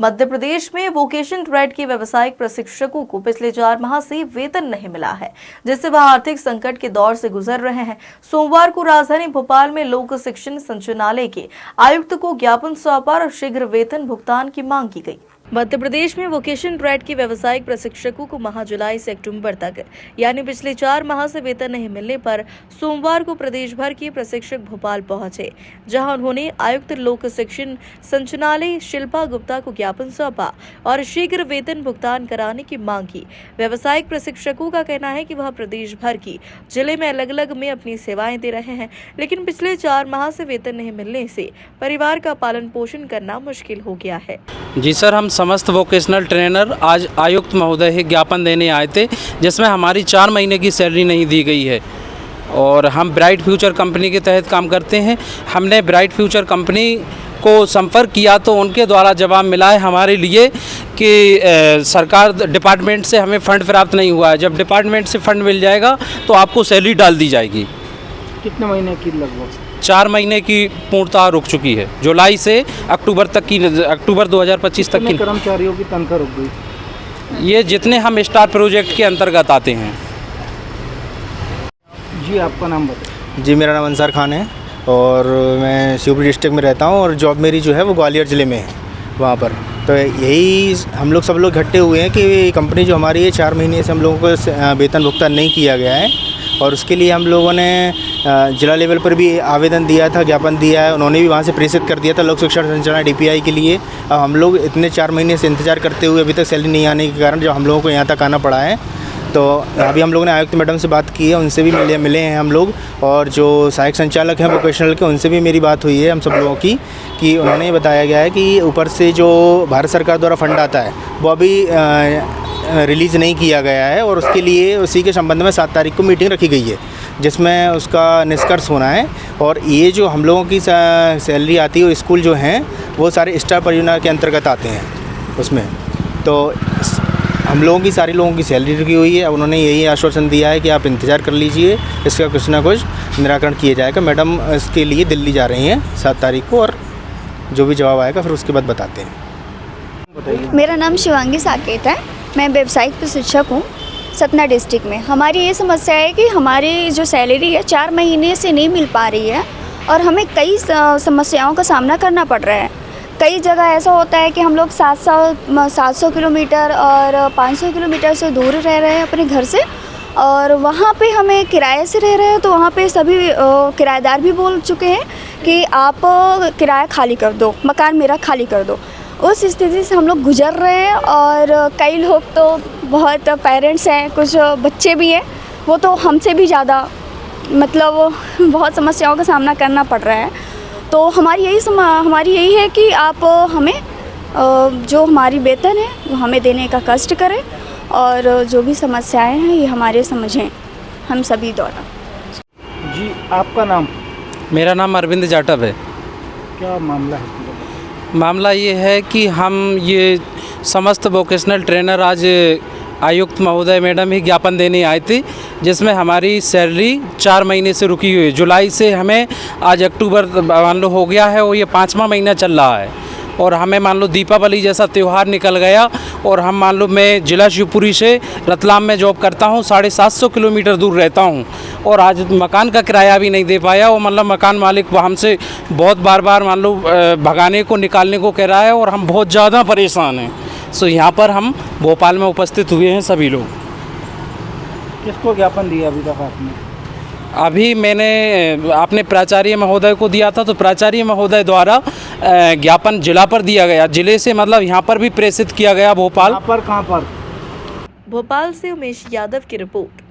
मध्य प्रदेश में vocation trade के व्यावसायिक प्रशिक्षकों को पिछले 4 माह से वेतन नहीं मिला है, जिससे वह आर्थिक संकट के दौर से गुजर रहे हैं। सोमवार को राजधानी भोपाल में लोक शिक्षण संचालनालय के आयुक्त को ज्ञापन सौंपा और शीघ्र वेतन भुगतान की मांग की गई। मध्य प्रदेश में वोकेशन ट्रेड के व्यावसायिक प्रशिक्षकों को माह जुलाई से अक्टूबर तक यानी पिछले 4 माह से वेतन नहीं मिलने पर सोमवार को प्रदेश भर के प्रशिक्षक भोपाल पहुंचे, जहां उन्होंने आयुक्त लोक शिक्षण संचालनालय शिल्पा गुप्ता को ज्ञापन सौंपा और शीघ्र वेतन भुगतान कराने की मांग की। व्यावसायिक प्रशिक्षकों का कहना है कि वह प्रदेश भर की जिले में अलग अलग में अपनी सेवाएं दे रहे हैं, लेकिन पिछले 4 माह से वेतन नहीं मिलने से परिवार का पालन पोषण करना मुश्किल हो गया है। जी सर, हम समस्त वोकेशनल ट्रेनर आज आयुक्त महोदय के ज्ञापन देने आए थे, जिसमें हमारी 4 महीने की सैलरी नहीं दी गई है और हम ब्राइट फ्यूचर कंपनी के तहत काम करते हैं। हमने ब्राइट फ्यूचर कंपनी को संपर्क किया तो उनके द्वारा जवाब मिला है हमारे लिए कि सरकार डिपार्टमेंट से हमें फ़ंड प्राप्त नहीं हुआ है। जब डिपार्टमेंट से फ़ंड मिल जाएगा तो आपको सैलरी डाल दी जाएगी। कितने महीने की? लगभग 4 महीने की पूर्णतः रुक चुकी है। जुलाई से अक्टूबर तक की, अक्टूबर 2025 तक की कर्मचारियों की तनख्वाह रुक गई। ये जितने हम स्टार प्रोजेक्ट के अंतर्गत आते हैं। जी, आपका नाम बताएं। जी, मेरा नाम अंसार खान है और मैं शिवपुरी डिस्ट्रिक्ट में रहता हूँ और जॉब मेरी जो है वो ग्वालियर ज़िले में है वहाँ पर। तो यही हम लोग सब लोग इकट्ठे हुए हैं कि कंपनी जो हमारी है 4 महीने से हम लोगों को वेतन भुगतान नहीं किया गया है और उसके लिए हम लोगों ने जिला लेवल पर भी आवेदन दिया था, ज्ञापन दिया है। उन्होंने भी वहाँ से प्रेषित कर दिया था लोक शिक्षण संचालनालय DPI के लिए। अब हम लोग इतने 4 महीने से इंतज़ार करते हुए अभी तक सैलरी नहीं आने के कारण जो हम लोगों को यहाँ तक आना पड़ा है। तो अभी हम लोगों ने आयुक्त मैडम से बात की है, उनसे भी मिले हैं हम लोग, और जो सहायक संचालक हैं वोकेशनल के उनसे भी मेरी बात हुई है हम सब लोगों की, कि उन्होंने बताया गया है कि ऊपर से जो भारत सरकार द्वारा फंड आता है वो अभी रिलीज़ नहीं किया गया है और उसके लिए उसी के संबंध में 7 तारीख को मीटिंग रखी गई है, जिसमें उसका निष्कर्ष होना है। और ये जो हम लोगों की सैलरी आती है, स्कूल जो हैं वो सारे स्टार परियोजना के अंतर्गत आते हैं उसमें। तो हम लोगों की सारी लोगों की सैलरी रुकी हुई है। अब उन्होंने यही आश्वासन दिया है कि आप इंतज़ार कर लीजिए, इसका कुछ ना कुछ निराकरण किया जाएगा। मैडम इसके लिए दिल्ली जा रही हैं 7 तारीख को और जो भी जवाब आएगा फिर उसके बाद बताते हैं। मेरा नाम शिवांगी साकेत है, मैं व्यावसायिक प्रशिक्षक हूँ सतना डिस्ट्रिक्ट में। हमारी ये समस्या है कि हमारी जो सैलरी है 4 महीने से नहीं मिल पा रही है और हमें कई समस्याओं का सामना करना पड़ रहा है। कई जगह ऐसा होता है कि हम लोग 700 किलोमीटर और 500 किलोमीटर से दूर रह रहे हैं अपने घर से, और वहाँ पे हमें किराए से रह रहे हैं। तो वहाँ पे सभी किराएदार भी बोल चुके हैं कि आप किराया खाली कर दो, मकान मेरा खाली कर दो। उस स्थिति से हम लोग गुजर रहे हैं और कई लोग तो बहुत पेरेंट्स हैं, कुछ बच्चे भी हैं, वो तो हमसे भी ज़्यादा मतलब बहुत समस्याओं का सामना करना पड़ रहा है। तो हमारी यही है कि आप हमें जो हमारी वेतन है वो हमें देने का कष्ट करें और जो भी समस्याएं हैं ये हमारे समझें हम सभी द्वारा। जी, आपका नाम? मेरा नाम अरविंद जाटव है। क्या मामला है? मामला ये है कि हम ये समस्त वोकेशनल ट्रेनर आज आयुक्त महोदय मैडम ही ज्ञापन देने आए थे, जिसमें हमारी सैलरी 4 महीने से रुकी हुई है। जुलाई से हमें आज अक्टूबर मान लो हो गया है और ये 5वां महीना चल रहा है और हमें मान लो दीपावली जैसा त्यौहार निकल गया और हम मान लो मैं जिला शिवपुरी से रतलाम में जॉब करता हूँ, 750 किलोमीटर दूर रहता हूँ और आज मकान का किराया भी नहीं दे पाया और मतलब मकान मालिक हमसे बहुत बार मान लो भगाने को निकालने को कह रहा है और हम बहुत ज़्यादा परेशान हैं। सो यहाँ पर हम भोपाल में उपस्थित हुए हैं सभी लोग। किसको ज्ञापन दिया अभी तक आपने? अभी मैंने अपने प्राचार्य महोदय को दिया था, तो प्राचार्य महोदय द्वारा ज्ञापन जिला पर दिया गया, जिले से मतलब यहाँ पर भी प्रेषित किया गया भोपाल। कहाँ पर? भोपाल से उमेश यादव की रिपोर्ट।